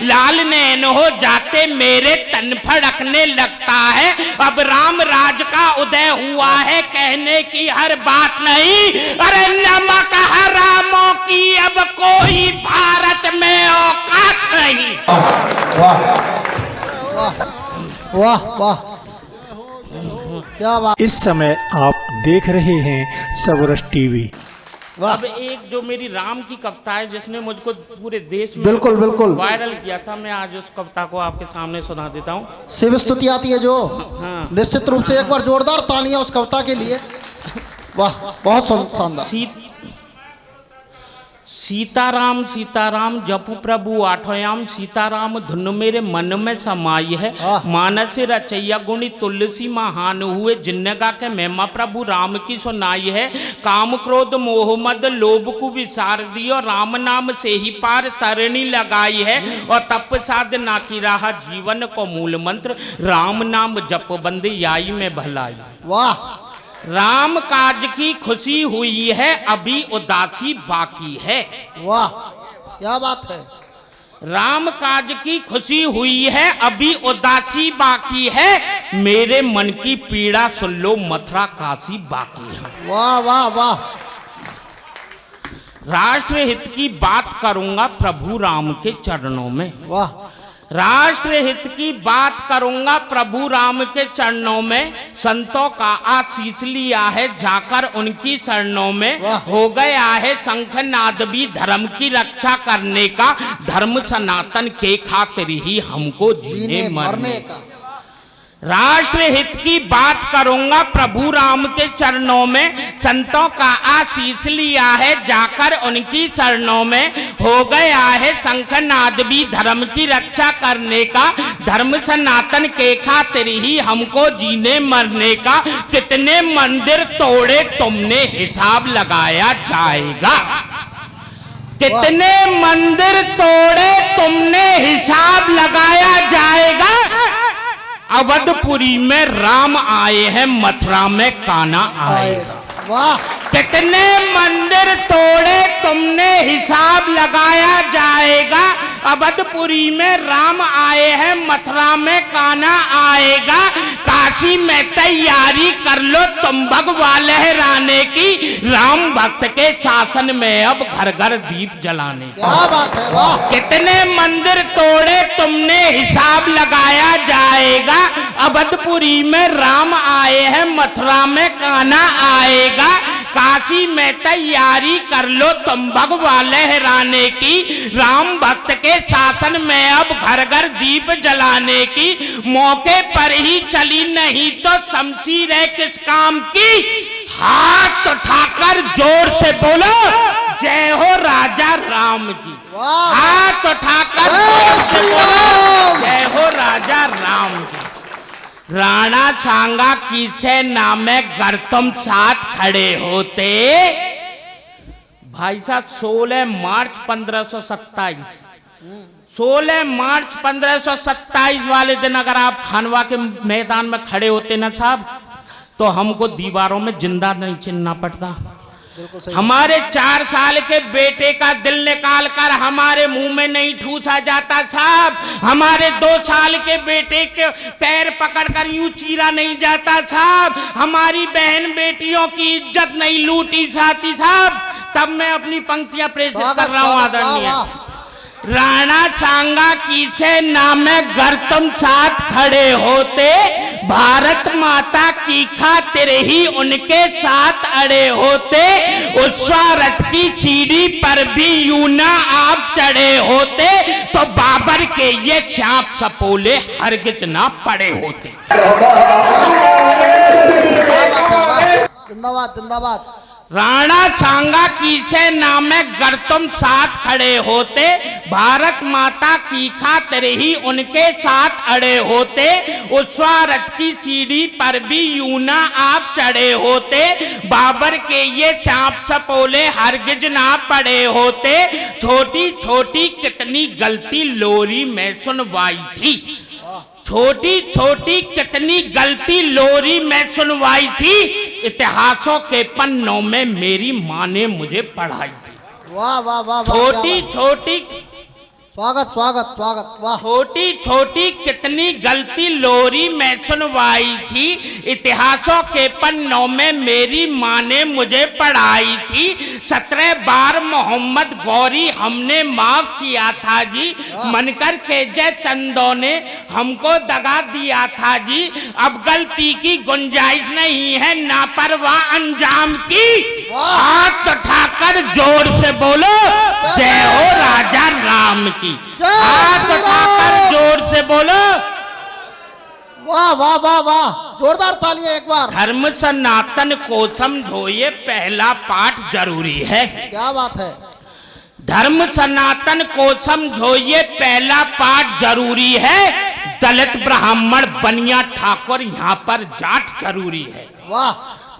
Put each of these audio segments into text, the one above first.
लाल नैन हो जाते मेरे तन फड़कने लगता है। अब राम राज का उदय हुआ है, कहने की हर बात नहीं। अरे नमक हरामों की अब कोई भारत में औकात नहीं। वाह वाह वाह, क्या बात। इस समय आप देख रहे हैं सबरस टीवी। अब एक जो मेरी राम की कविता है जिसने मुझको पूरे देश में बिल्कुल बिल्कुल वायरल किया था, मैं आज उस कविता को आपके सामने सुना देता हूँ। शिव स्तुति आती है जो, हाँ। निश्चित रूप से एक बार जोरदार तालियां उस कविता के लिए। वाह, बहुत शानदार। सीताराम सीताराम जपु प्रभु आठोयाम, सीताराम धुन मेरे मन में समाई है। मानस रचैया गुणी तुलसी महान हुए, जिन्नगा के महिमा प्रभु राम की सुनाई है। काम क्रोध मोह मद लोभ को विसार दियो, राम नाम से ही पार तरणी लगाई है। और तप साधना की राह जीवन को मूल मंत्र, राम नाम जप बंदे आई में भलाई। वाह, राम काज की खुशी हुई है, अभी उदासी बाकी है। वाह, क्या बात है। राम काज की खुशी हुई है, अभी उदासी बाकी है। मेरे मन की पीड़ा सुन लो, मथुरा काशी बाकी है। वाह वाह वाह। राष्ट्र हित की बात करूंगा प्रभु राम के चरणों में। वाह, राष्ट्र हित की बात करूंगा प्रभु राम के चरणों में। संतों का आशीष लिया है जाकर उनकी शरणों में। हो गया है शंखनाद भी धर्म की रक्षा करने का, धर्म सनातन के खातिर ही हमको जीने मरने का। राष्ट्र हित की बात करूंगा प्रभु राम के चरणों में। संतों का आशीष लिया है जाकर उनकी शरणों में। हो गया है शंखनाद भी धर्म की रक्षा करने का, धर्म सनातन के खातिर ही हमको जीने मरने का। कितने मंदिर तोड़े तुमने हिसाब लगाया जाएगा। कितने मंदिर तोड़े तुमने हिसाब लगाया जाएगा। अवधपुरी में राम आए हैं, मथुरा में कान्हा आएगा। वाह, कितने मंदिर तोड़े तुमने हिसाब लगाया जाएगा। अवधपुरी में राम आए हैं, मथुरा में कान्हा आएगा। काशी में तैयारी कर लो तुम भगवा लहराने की, राम भक्त के शासन में अब घर घर दीप जलाने की। क्या बात है। वाह, कितने मंदिर तोड़े तुमने हिसाब लगाया जाएगा। अवधपुरी में राम आए हैं, मथुरा में कान्हा आएगा। काशी में तैयारी कर लो तुम भगवा लहराने की, राम भक्त के शासन में अब घर घर दीप जलाने की। मौके पर ही चली नहीं तो शमशीर है किस काम की। हाथ उठाकर जोर से बोलो जय हो राजा राम की। हाथ उठाकर जोर से बोलो जय हो राजा राम की। राणा सांगा की सेना में गर तुम साथ खड़े होते। भाई साहब 16 मार्च 1527, 16 मार्च 1527 वाले दिन अगर आप खानवा के मैदान में खड़े होते ना साहब, तो हमको दीवारों में जिंदा नहीं चिनना पड़ता। हमारे 4 साल के बेटे का दिल निकाल कर हमारे मुंह में नहीं ठूसा जाता साहब। हमारे 2 साल के बेटे के पैर पकड़कर यूं चीरा नहीं जाता साहब। हमारी बहन बेटियों की इज्जत नहीं लूटी जाती साहब। तब मैं अपनी पंक्तियां प्रेषित कर रहा हूं आदरणीय। राणा सांगा की सेना में गर तुम साथ खड़े होते, भारत माता की खातिर ही उनके साथ अड़े होते। उस स्वार्थ की सीढ़ी पर भी यूं ना आप चढ़े होते, तो बाबर के ये सांप सपोले हरगिज ना पड़े होते। जिंदाबाद जिंदाबाद। राणा सांगा की सेना में गर तुम साथ खड़े होते, भारत माता की खातिर ही उनके साथ अड़े होते। उस स्वार्थ की सीढ़ी पर भी यूं ना आप चढ़े होते, बाबर के ये सांप सपोले हरगिज ना पड़े होते। छोटी छोटी कितनी गलती लोरी में सुनवाई थी, छोटी छोटी कितनी गलती लोरी में सुनवाई थी। इतिहासों के पन्नों में मेरी माँ ने मुझे पढ़ाई थी। वाह वाह वाह। छोटी छोटी स्वागत स्वागत स्वागत, वाह। छोटी छोटी कितनी गलती लोरी में सुनवाई थी, इतिहासों के पन्नों में मेरी माँ ने मुझे पढ़ाई थी। 17 बार मोहम्मद गौरी हमने माफ किया था जी, मनकर के जय चंदों ने हमको दगा दिया था जी। अब गलती की गुंजाइश नहीं है नापरवाह अंजाम की। हाथ उठाकर जोर से बोलो जय हो राजा राम की। हाथ उठाकर जोर से बोलो। वाह वाह वाह वाह, जोरदार तालियां एक बार। धर्म सनातन को समझो ये पहला पाठ जरूरी है। क्या बात है। धर्म सनातन को समझो ये पहला पाठ जरूरी है। दलित ब्राह्मण बनिया ठाकुर यहाँ पर जाट जरूरी है। वाह।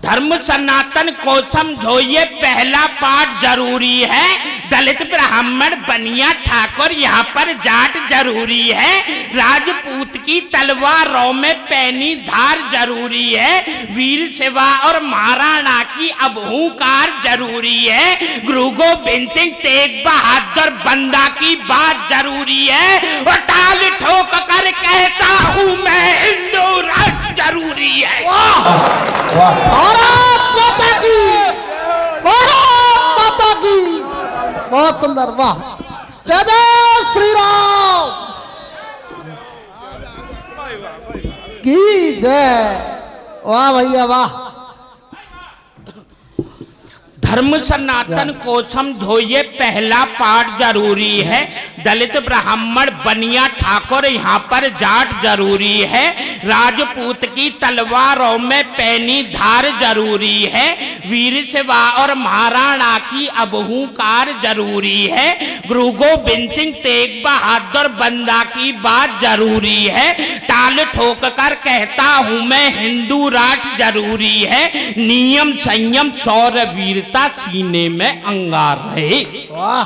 धर्म सनातन को समझो ये पहला पाठ जरूरी है। दलित ब्राह्मण बनिया ठाकुर यहाँ पर जाट जरूरी है। राजपूत की तलवारों में पैनी धार जरूरी है। वीर शिवा और महाराणा की अबहूकार जरूरी है। गुरु गोबिंद सिंह तेग बहादुर बंदा की बात जरूरी है। और ताल ठोक कर कहता हूँ मैं हिंदू राष्ट्र जरूरी है। भारत माता की, भारत माता की। बहुत सुंदर, वाह। जय जय श्री राम की जय। वाह भैया वाह। धर्म सनातन को समझो ये पहला पाठ जरूरी है। दलित ब्राह्मण बनिया ठाकुर यहाँ पर जाट जरूरी है। राजपूत की तलवारों में पैनी धार जरूरी है। वीर शिवा और महाराणा की अबहूकार जरूरी है। गुरु गोबिंद सिंह तेग बहादुर बंदा की बात जरूरी है। ताल ठोक कर कहता हूँ मैं हिंदू राष्ट्र जरूरी है। नियम संयम शौर्य वीरता सीने में अंगार रहे। वाह।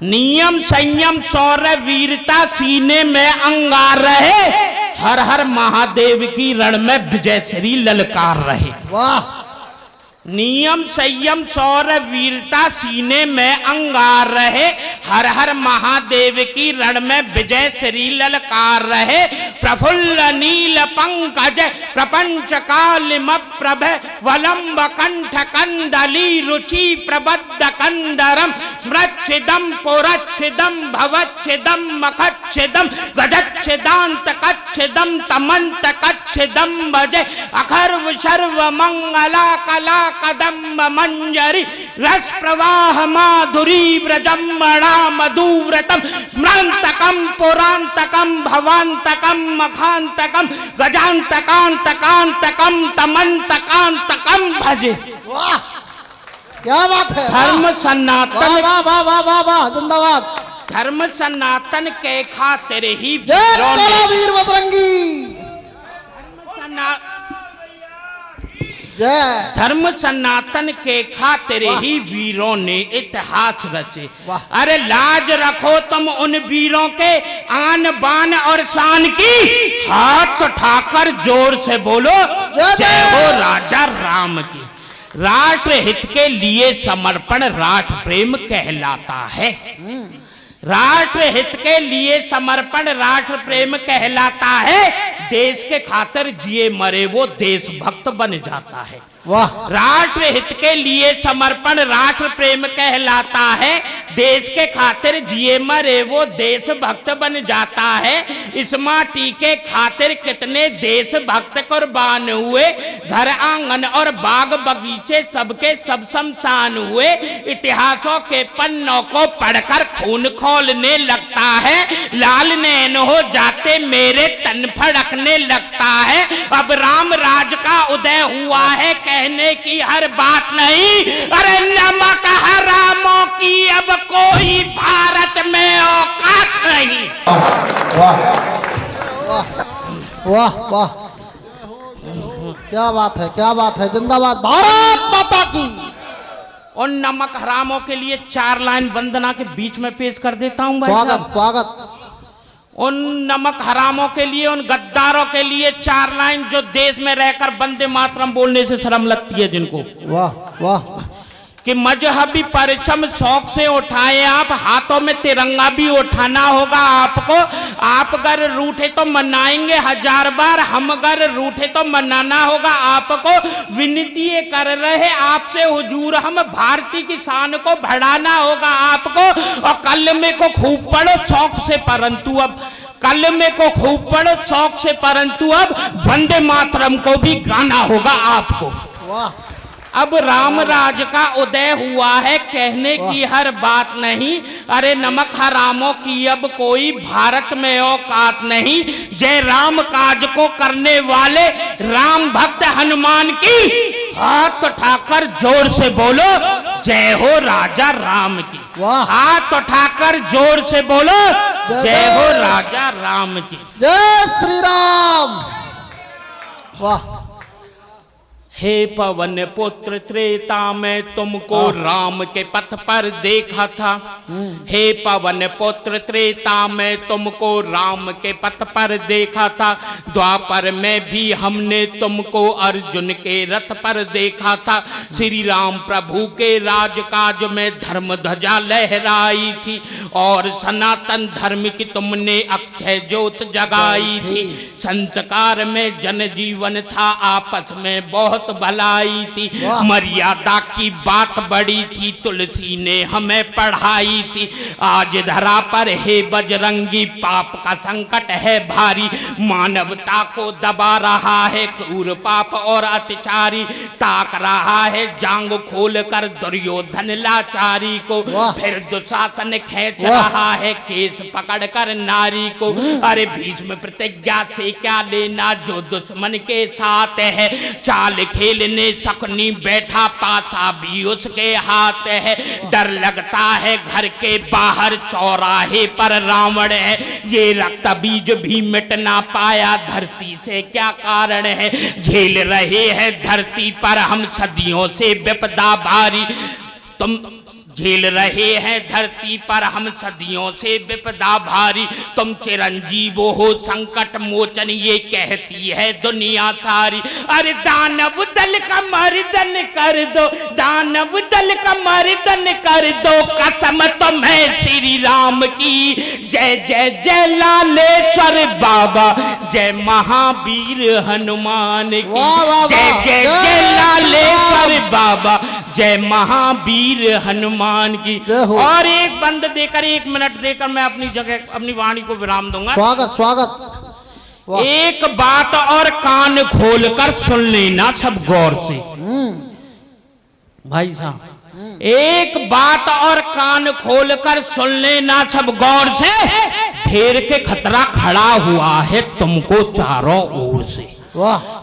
नियम संयम शौर्य वीरता सीने में अंगार रहे। हर हर महादेव की रण में विजय श्री ललकार रहे। वाह। नियम संयम शौर्य वीरता सीने में अंगार रहे। हर हर महादेव की रण में विजय श्री ललकार रहे। प्रफुल्ल नील पंकज प्रपंच कालिम प्रभ वलंब कंठ कंदली रुचि प्रबद्ध कंदरम स्मृच्छिदम पुरच्छिदम भवच्छिदम मखच्छिदम गजच्छिदांत कच्छिदम तमंत कच्छिदम भजे अखर्व सर्व मंगला कला कदम्ब मंजरी रस प्रवाह माधुरी व्रजम्बणा मधुव्रतम स्मृन्तकम पुरांतकम भवांतकम मखांतकम गजांतकांतकांतकम तमंतकांतकम भजे। वाह क्या बात है। धर्म सनातन, वाह वाह वाह वाह वाह, जिंदाबाद। धर्म सनातन के खातिर ही जय बोलो वीर बजरंगी। जय। धर्म सनातन के खातिर ही वीरों ने इतिहास रचे। अरे लाज रखो तुम उन वीरों के आन बान और शान की। हाथ उठाकर जोर से बोलो जय हो राजा राम की। राष्ट्र हित के लिए समर्पण राष्ट्र प्रेम कहलाता है। राष्ट्र हित के लिए समर्पण राष्ट्र प्रेम कहलाता है। देश के खातिर जिए मरे वो देशभक्त बन जाता है। वाह। राष्ट्र हित के लिए समर्पण राष्ट्र प्रेम कहलाता है। देश के खातिर जिए मरे वो देशभक्त बन जाता है। इस माटी के खातिर कितने देशभक्त कुर्बान हुए। घर आंगन और बाग बगीचे सबके सब शमशान हुए। इतिहासों के पन्नों को पढ़कर खून खौलने लगता है। लाल नैन हो जाते मेरे तन फड़कने लगता है। अब राम राज का उदय हुआ है, कहने की हर बात नहीं। अरे नमक हरामों की अब कोई भारत में औकात नहीं। वाह वाह वाह, क्या बात है, क्या बात है। जिंदाबाद भारत माता की। उन नमक हरामों के लिए 4 लाइन वंदना के बीच में पेश कर देता हूं भाई स्वागत साहब। स्वागत। उन नमक हरामों के लिए, उन गद्दारों के लिए 4 लाइन जो देश में रहकर वंदे मातरम बोलने से शर्म लगती है जिनको। वाह वाह। कि मजहबी परचम शौक से उठाए आप, हाथों में तिरंगा भी उठाना होगा आपको। आप अगर रूठे तो मनाएंगे 1000 बार, हम अगर रूठे तो मनाना होगा आपको। विनती ये कर रहे आपसे हुजूर, हम भारतीय की शान को बढ़ाना होगा आपको। और कलमे को खूब पढ़ो शौक से, परंतु अब कलमे को खूब पढ़ो शौक से, परंतु अब वंदे मातरम को भी गाना होगा आपको। वाह, अब राम राज का उदय हुआ है, कहने की हर बात नहीं। अरे नमक हरामों की अब कोई भारत में औकात नहीं। जय राम काज को करने वाले राम भक्त हनुमान की, हाथ उठाकर जोर से बोलो जय हो राजा राम की। वाह, हाथ उठाकर जोर से बोलो जय हो राजा राम की। जय श्री राम। वाह, हे पवन पुत्र त्रेता में तुमको राम के पथ पर देखा था। हे पवन पुत्र त्रेता में तुमको राम के पथ पर देखा था। द्वापर में भी हमने तुमको अर्जुन के रथ पर देखा था। श्री राम प्रभु के राजकाज में धर्म ध्वजा लहराई थी और सनातन धर्म की तुमने अक्षय ज्योत जगाई थी। संस्कार में जनजीवन था, आपस में बहुत भलाई थी। मर्यादा की बात बड़ी थी, तुलसी ने हमें पढ़ाई थी। आज धरा पर हे बजरंगी पाप का संकट है भारी। मानवता को दबा रहा है क्रूर पाप और अत्याचारी। ताक रहा है जांग खोल कर दुर्योधन लाचारी को। फिर दुशासन खींच रहा है केस पकड़ कर नारी को। अरे भीष्म प्रतिज्ञा से क्या लेना जो दुश्मन के साथ है। चाल खेलने सकनी बैठा पासा भी उसके हाथ है। डर लगता है घर के बाहर चौराहे पर रावण है। ये रक्त बीज भी मिट ना पाया, धरती से क्या कारण है। झेल रहे हैं धरती पर हम सदियों से विपदा भारी। तुम झेल रहे हैं धरती पर हम सदियों से विपदा भारी। तुम चिरंजीव हो संकट मोचन ये कहती है दुनिया सारी। अरे दानव दल का मर्दन कर दो, दानव दल का मर्दन कर दो कसम तुम्हें श्री राम की। जय जय जय लालेश्वर बाबा, जय महावीर हनुमान की। जय जय जय लालेश्वर बाबा, जय महावीर हनुमान की। और एक बंद देकर 1 मिनट देकर मैं अपनी जगह अपनी वाणी को विराम दूंगा। स्वागत स्वागत। एक बात और कान खोलकर सुन लेना सब गौर से भाई साहब। एक बात और कान खोलकर सुन लेना सब गौर से। घेर के खतरा खड़ा हुआ है तुमको चारों ओर से।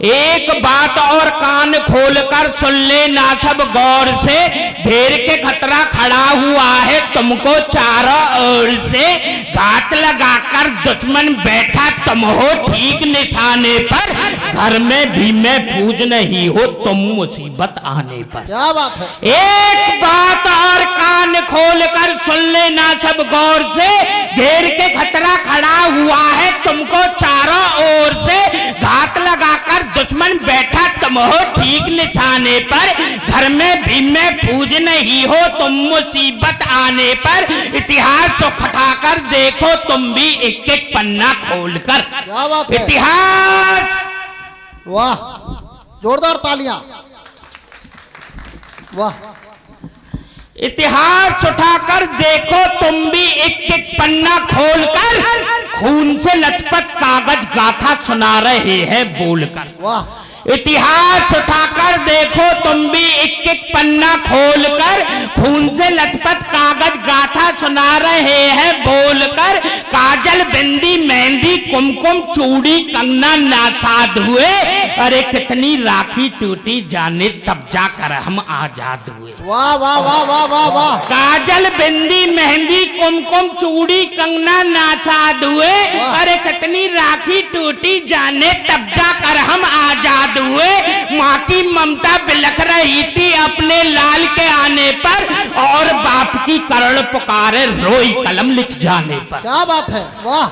एक बात और कान खोलकर सुन लेना सब गौर से। घेर के खतरा खड़ा हुआ है तुमको चारों ओर से। घात लगाकर दुश्मन बैठा तुम हो ठीक निशाने पर। घर में भी मैं पूज नहीं हो तुम मुसीबत आने पर। क्या बात है। एक बात और कान खोलकर सुन लेना सब गौर से। घेर के खतरा खड़ा हुआ है तुमको चारों ओर से। घात लगाकर दुश्मन बैठा तुम हो ठीक निशाने पर। घर में भी मैं पूज नहीं हो तुम मुसीबत आने पर। इतिहास को खटाकर देखो तुम भी एक एक पन्ना खोलकर। क्या बात है। इतिहास। वाह, जोरदार तालियां। वाह, इतिहास उठाकर देखो तुम भी एक एक पन्ना खोलकर। खून से लथपथ कागज गाथा सुना रहे हैं बोलकर। वाह, इतिहास उठाकर देखो तुम भी एक एक पन्ना खोलकर। खून से लथपथ कागज गाथा सुना रहे हैं बोलकर। काजल बिंदी मेहंदी कुमकुम चूड़ी कंगना नासाद हुए। अरे कितनी राखी टूटी जाने तब जाकर हम आजाद हुए। वाह वाह वाह वाह वाह वाह। काजल बिंदी मेहंदी कुमकुम चूड़ी कंगना नासाद हुए। अरे कितनी राखी टूटी जाने तब जाकर हम आजाद हुए। माँ की ममता बिलख रही थी अपने लाल के आने पर। और बाप की करुण पुकारे रोई कलम लिख जाने पर। क्या बात है। वाह,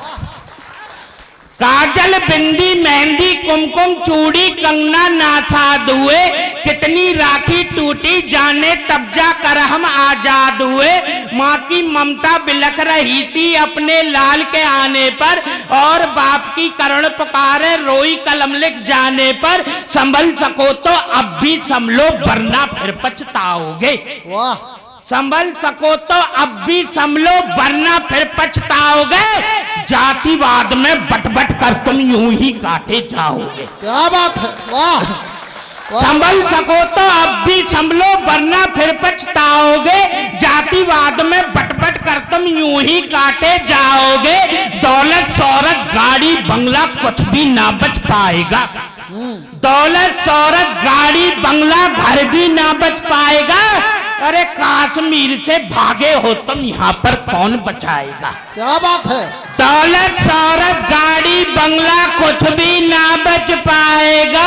काजल बिंदी मेहंदी कुमकुम चूड़ी कंगना नासाद हुए, कितनी राखी टूटी जाने तब जा कर हम आजाद हुए। माँ की ममता बिलख रही थी अपने लाल के आने पर, और बाप की करुण पुकारे रोई कलम लिख जाने पर। संभल सको तो अब भी संभलो वरना फिर पछताओगे। वाह, संभल सको तो अब भी संभलो वरना फिर पछताओगे। जातिवाद में बट कर तुम यूं ही काटे जाओगे। क्या बात है, वाह, वाह। संभल सको तो अब भी संभलो वरना फिर पछताओगे। जातिवाद में बट कर तुम यूं ही काटे जाओगे। दौलत शोहरत गाड़ी बंगला कुछ भी ना बच पाएगा। दौलत शोहरत गाड़ी बंगला घर भी ना बच पाएगा। अरे कश्मीर से भागे हो तुम, यहाँ पर कौन बचाएगा। क्या बात है। दौलत शोहरत गाड़ी बंगला कुछ भी ना बच पाएगा।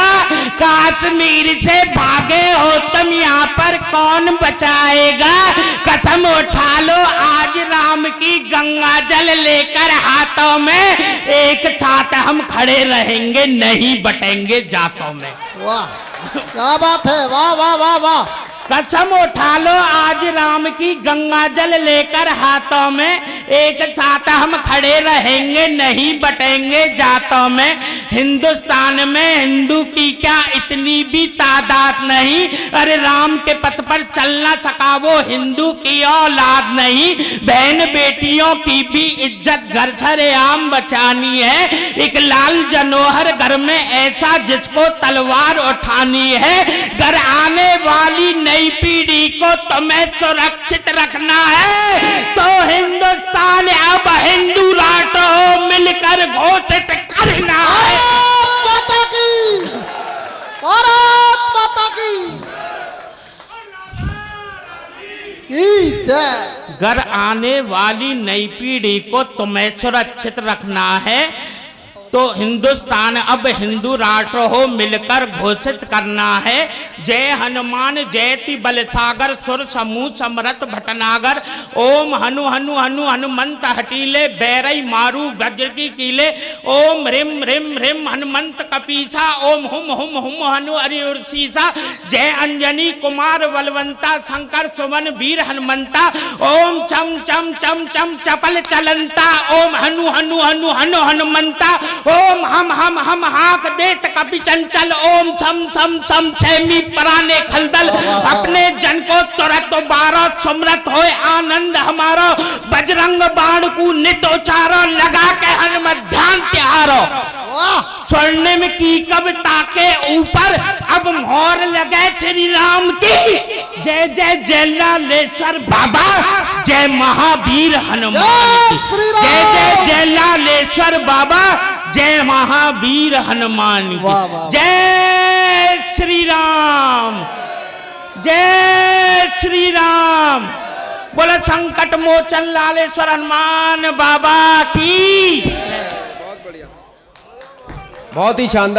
कश्मीर से भागे हो तुम, यहाँ पर कौन बचाएगा। कसम उठा लो आज राम की गंगा जल लेकर हाथों में, एक साथ हम खड़े रहेंगे नहीं बटेंगे जातों में। वाह, क्या बात है, वाह वाह वाह वाह। कसम उठा लो आज राम की गंगा जल लेकर हाथों में, एक साथ हम खड़े रहेंगे नहीं बटेंगे जातों में। हिंदुस्तान में हिंदू की क्या इतनी भी तादाद नहीं। अरे राम के पथ पर चल ना सका वो हिंदू की औलाद नहीं। बहन बेटियों की भी इज्जत घर सरेआम बचानी है। एक लाल जनोहर घर में ऐसा जिसको तलवार उठानी है। घर आने वाली नई पीढ़ी को तुम्हें सुरक्षित रखना है, तो हिंदुस्तान अब हिंदू राष्ट्र मिलकर घोषित करना है। माता की, भारत माता की जय। घर आने वाली नई पीढ़ी को तुम्हें सुरक्षित रखना है, तो हिंदुस्तान अब हिंदू राष्ट्र हो मिलकर घोषित करना है। जय हनुमान जयति बलसागर सुर समूह समरथ भटनागर। ओम हनु हनु हनु हनुमंत हटीले बैरई मारू वज्र की कीले। ओम रिम रिम रिम हनुमंत कपीसा। ओम हुम हुम हुम हनु हरिशीसा। जय अंजनी कुमार बलवंता शंकर सुमन वीर हनुमंता। ओम चम चम चम चम चपल चलंता। ओम हनु हनु हनु हनु हनुमंता। ओम हम हाक देत कपि चंचल। ओम सम सम सम छैमी पराने खलदल। अपने जन को तुरत बारो सुमरत होए आनंद हमारो। बजरंग बाण को नित उचारो लगा के हनुमत ध्यान त्यारो। स्वर्णिम की कविता के ऊपर अब मोहर लगे श्री राम की। जय जय जय लालेश्वर बाबा, जय महावीर हनुमान की। जय जय जय लालेश्वर बाबा, जय महावीर हनुमान की। जय श्री राम, जय श्री राम। बोला संकट मोचन लालेश्वर हनुमान बाबा की। बहुत ही शानदार।